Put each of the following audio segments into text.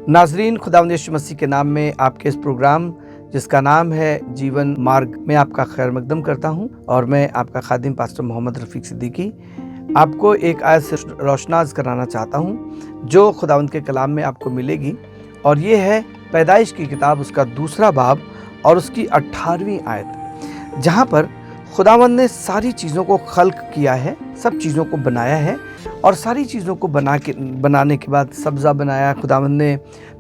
नाजरीन, खुदावंद यीशु मसीह के नाम में आपके इस प्रोग्राम जिसका नाम है जीवन मार्ग में आपका खैर मकदम करता हूं और मैं आपका खादिम पास्टर मोहम्मद रफ़ीक सिद्दीकी आपको एक आयत से रोशनास कराना चाहता हूं जो खुदावंद के कलाम में आपको मिलेगी। और ये है पैदाइश की किताब, उसका 2 बाब और उसकी 18वीं आयत, जहाँ पर खुदावंद ने सारी चीज़ों को खल्क किया है, सब चीज़ों को बनाया है। और सारी चीज़ों को बनाने के बाद सब्ज़ा बनाया, खुदावंद ने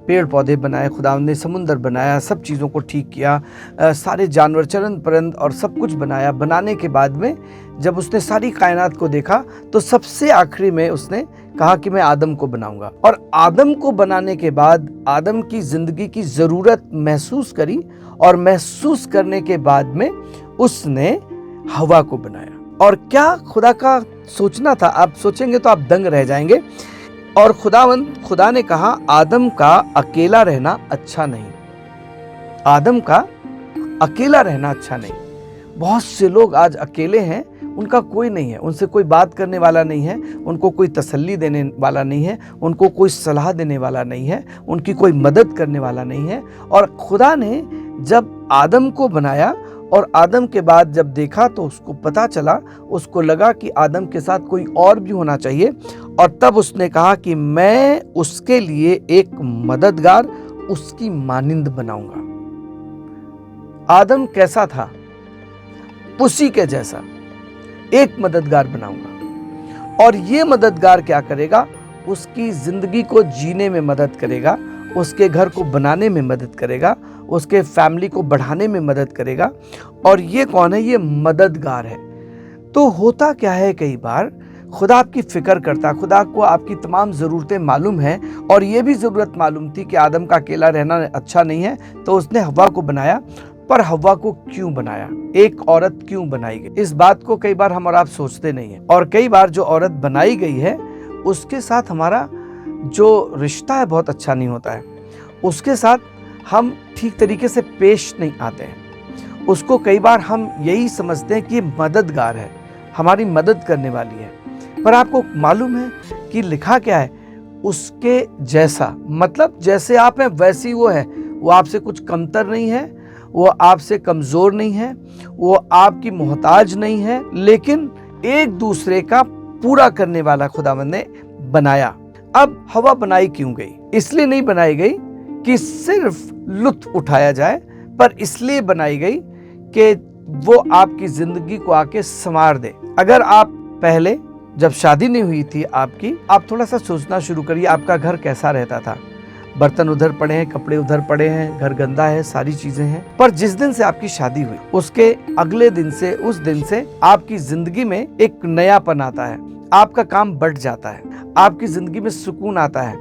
पेड़ पौधे बनाए, खुदावंद ने समुंदर बनाया, सब चीज़ों को ठीक किया, सारे जानवर चरण परंद और सब कुछ बनाया। बनाने के बाद में जब उसने सारी कायनात को देखा तो सबसे आखिरी में उसने कहा कि मैं आदम को बनाऊंगा। और आदम को बनाने के बाद आदम की ज़िंदगी की ज़रूरत महसूस करी और महसूस करने के बाद में उसने हवा को बनाया। और क्या खुदा का सोचना था, आप सोचेंगे तो आप दंग रह जाएंगे। और खुदा ने कहा आदम का अकेला रहना अच्छा नहीं, आदम का अकेला रहना अच्छा नहीं। बहुत से लोग आज अकेले हैं, उनका कोई नहीं है, उनसे कोई बात करने वाला नहीं है, उनको कोई तसल्ली देने वाला नहीं है, उनको कोई सलाह देने वाला नहीं है, उनकी कोई मदद करने वाला नहीं है। और खुदा ने जब आदम को बनाया और आदम के बाद जब देखा तो उसको पता चला, उसको लगा कि आदम के साथ कोई और भी होना चाहिए। और तब उसने कहा कि मैं उसके लिए एक मददगार, उसकी मानिंद बनाऊंगा। आदम कैसा था, उसी के जैसा एक मददगार बनाऊंगा। और ये मददगार क्या करेगा, उसकी जिंदगी को जीने में मदद करेगा, उसके घर को बनाने में मदद करेगा, उसके फैमिली को बढ़ाने में मदद करेगा। और ये कौन है, ये मददगार है। तो होता क्या है, कई बार खुदा आपकी फिक्र करता, खुदा को आपकी तमाम ज़रूरतें मालूम हैं और ये भी ज़रूरत मालूम थी कि आदम का अकेला रहना अच्छा नहीं है, तो उसने हव्वा को बनाया। पर हव्वा को क्यों बनाया, एक औरत क्यों बनाई गई, इस बात को कई बार हम और आप सोचते नहीं हैं। और कई बार जो औरत बनाई गई है उसके साथ हमारा जो रिश्ता है बहुत अच्छा नहीं होता है, उसके साथ हम ठीक तरीके से पेश नहीं आते हैं। उसको कई बार हम यही समझते हैं कि ये मददगार है, हमारी मदद करने वाली है। पर आपको मालूम है कि लिखा क्या है, उसके जैसा, मतलब जैसे आप हैं वैसी वो है। वो आपसे कुछ कमतर नहीं है, वो आपसे कमज़ोर नहीं है, वो आपकी मोहताज नहीं है, लेकिन एक दूसरे का पूरा करने वाला खुदावंद ने बनाया। अब हवा बनाई क्यों गई, इसलिए नहीं बनाई गई कि सिर्फ लुत्फ उठाया जाए, पर इसलिए बनाई गई कि वो आपकी ज़िंदगी को आके संवार दे। अगर आप पहले जब शादी नहीं हुई थी आपकी, आप थोड़ा सा सोचना शुरू करिए आपका घर कैसा रहता था। बर्तन उधर पड़े हैं, कपड़े उधर पड़े हैं, घर गंदा है, सारी चीजें हैं। पर जिस दिन से आपकी शादी हुई उसके अगले दिन से, उस दिन से आपकी जिंदगी में एक नयापन आता है, आपका काम बढ़ जाता है, आपकी जिंदगी में सुकून आता है,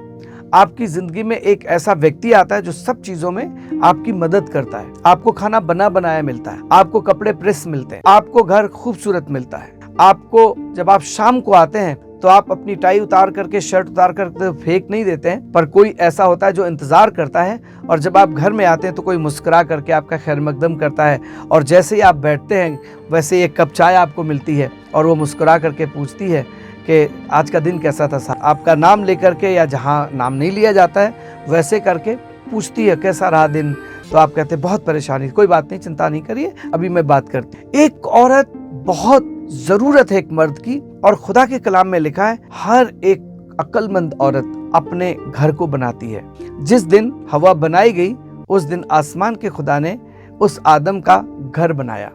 आपकी जिंदगी में एक ऐसा व्यक्ति आता है जो सब चीजों में आपकी मदद करता है। आपको खाना बना बनाया मिलता है, आपको कपड़े प्रेस मिलते हैं, आपको घर खूबसूरत मिलता है। आपको जब आप शाम को आते हैं तो आप अपनी टाई उतार करके, शर्ट उतार करके फेंक नहीं देते हैं, पर कोई ऐसा होता है जो इंतजार करता है। और जब आप घर में आते हैं तो कोई मुस्कुरा करके आपका खैर मकदम करता है। और जैसे ही आप बैठते हैं वैसे एक कप चाय आपको मिलती है और वो मुस्कुरा करके पूछती है कि आज का दिन कैसा था साहब, आपका नाम लेकर के, या जहाँ नाम नहीं लिया जाता है वैसे करके पूछती है कैसा रहा दिन। तो आप कहते हैं बहुत परेशानी, कोई बात नहीं, चिंता नहीं करिए, अभी मैं बात करती। एक औरत बहुत जरूरत है एक मर्द की। और खुदा के कलाम में लिखा है हर एक अक्लमंद औरत अपने घर को बनाती है। जिस दिन हवा बनाई गई उस दिन आसमान के खुदा ने उस आदम का घर बनाया,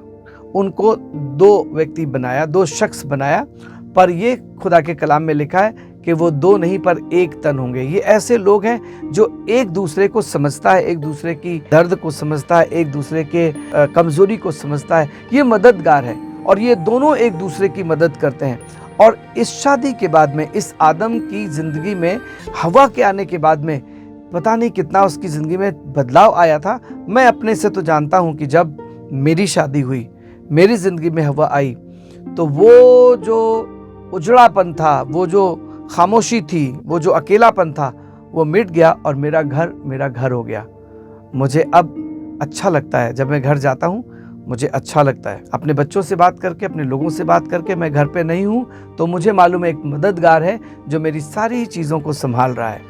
उनको 2 व्यक्ति बनाया, 2 शख्स बनाया। पर ये खुदा के कलाम में लिखा है कि वो 2 नहीं पर 1 तन होंगे। ये ऐसे लोग हैं जो एक दूसरे को समझता है, एक दूसरे की दर्द को समझता है, एक दूसरे के कमजोरी को समझता है। ये मददगार है और ये दोनों एक दूसरे की मदद करते हैं। और इस शादी के बाद में, इस आदम की जिंदगी में हवा के आने के बाद में पता नहीं कितना उसकी जिंदगी में बदलाव आया था। मैं अपने से तो जानता हूं कि जब मेरी शादी हुई, मेरी जिंदगी में हवा आई, तो वो जो उजड़ापन था, वो जो खामोशी थी, वो जो अकेलापन था, वो मिट गया और मेरा घर हो गया। मुझे अब अच्छा लगता है, जब मैं घर जाता हूँ मुझे अच्छा लगता है। अपने बच्चों से बात करके, अपने लोगों से बात करके, मैं घर पे नहीं हूँ तो मुझे मालूम है एक मददगार है जो मेरी सारी चीज़ों को संभाल रहा है।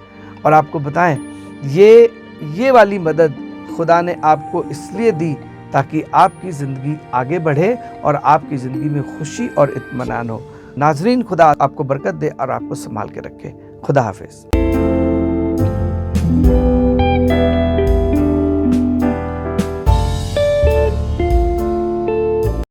और आपको बताएं, ये वाली मदद खुदा ने आपको इसलिए दी ताकि आपकी ज़िंदगी आगे बढ़े और आपकी ज़िंदगी में खुशी और इत्मीनान हो। नाज़रीन, खुदा आपको बरकत दे और आपको संभाल के रखे। खुदा हाफिज़।